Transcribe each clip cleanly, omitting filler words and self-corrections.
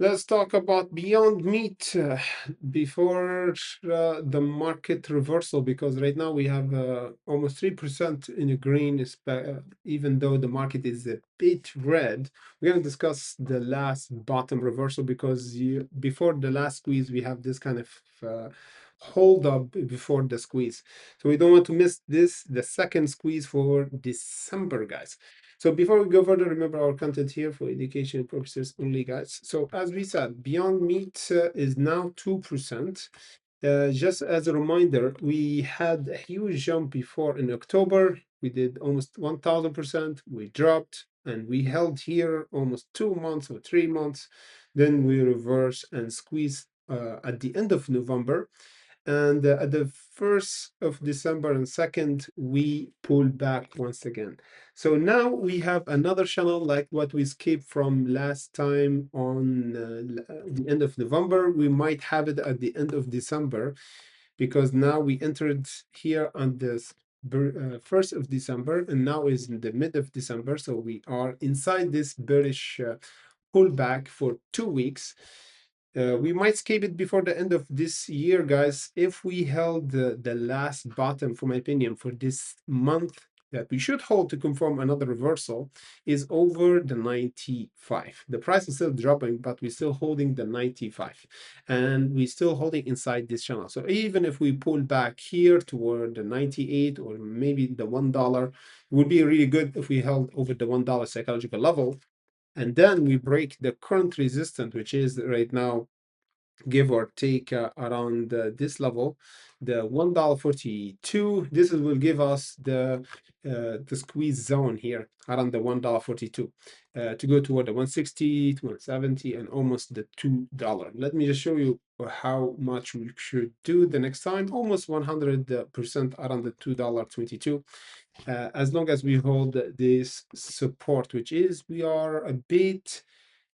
Let's talk about Beyond Meat before the market reversal, because right now we have almost 3% in the green, even though the market is a bit red. We're going to discuss the last bottom reversal because before the last squeeze, we have this kind of hold up before the squeeze. So we don't want to miss the second squeeze for December, guys. So before we go further, remember our content here for education purposes only, guys. So as we said, Beyond Meat is now 2%. Just as a reminder, we had a huge jump before in October. We did almost 1000%. We dropped and we held here almost 2 months or 3 months. Then we reversed and squeezed at the end of November. And at the 1st of December and 2nd, we pulled back once again. So now we have another channel like what we skipped from last time on the end of November. We might have it at the end of December because now we entered here on this 1st of December and now is in the mid of December. So we are inside this bearish pullback for 2 weeks. We might skip it before the end of this year, guys. If we held the last bottom, for my opinion, for this month that we should hold to confirm another reversal is over the 95. The price is still dropping, but we're still holding the 95. And we're still holding inside this channel. So even if we pull back here toward the 98 or maybe the $1, it would be really good if we held over the $1 psychological level. And then we break the current resistance, which is right now, give or take around this level, the $1.42. This will give us the squeeze zone here around the $1.42 to go toward the 160 to 170 and almost the $2. Let me just show you how much we should do the next time. Almost 100% around the $2.22. As long as we hold this support, which is we are a bit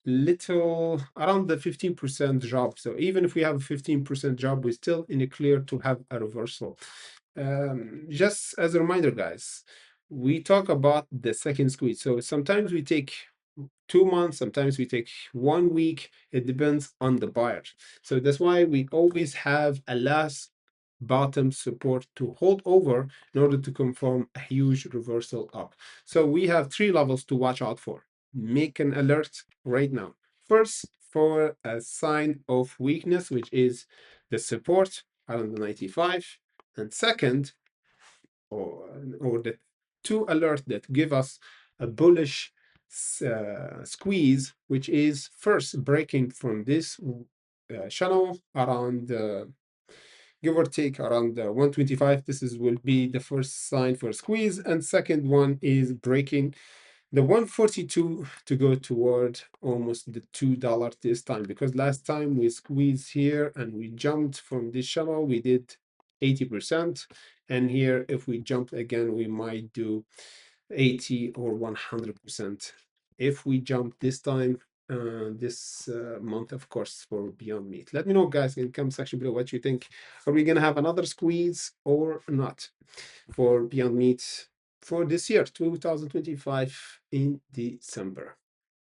little around the 15% drop. So even if we have a 15% drop, we're still in the clear to have a reversal. Just as a reminder, guys, we talk about the second squeeze. So sometimes we take 2 months, sometimes we take 1 week. It depends on the buyer. So that's why we always have a last bottom support to hold over in order to confirm a huge reversal up. So we have 3 levels to watch out for. Make an alert right now. First, for a sign of weakness, which is the support around the 95. And second, or the 2 alerts that give us a bullish squeeze, which is first breaking from this channel around give or take around 125. This will be the first sign for squeeze, and second one is breaking the 142 to go toward almost the $2 this time, because last time we squeezed here and we jumped from this channel, we did 80%, and here if we jump again we might do 80 or 100% if we jump this time this month, of course, for Beyond Meat. Let me know, guys, in the comment section below what you think. Are we gonna have another squeeze or not for Beyond Meat for this year, 2025, in December?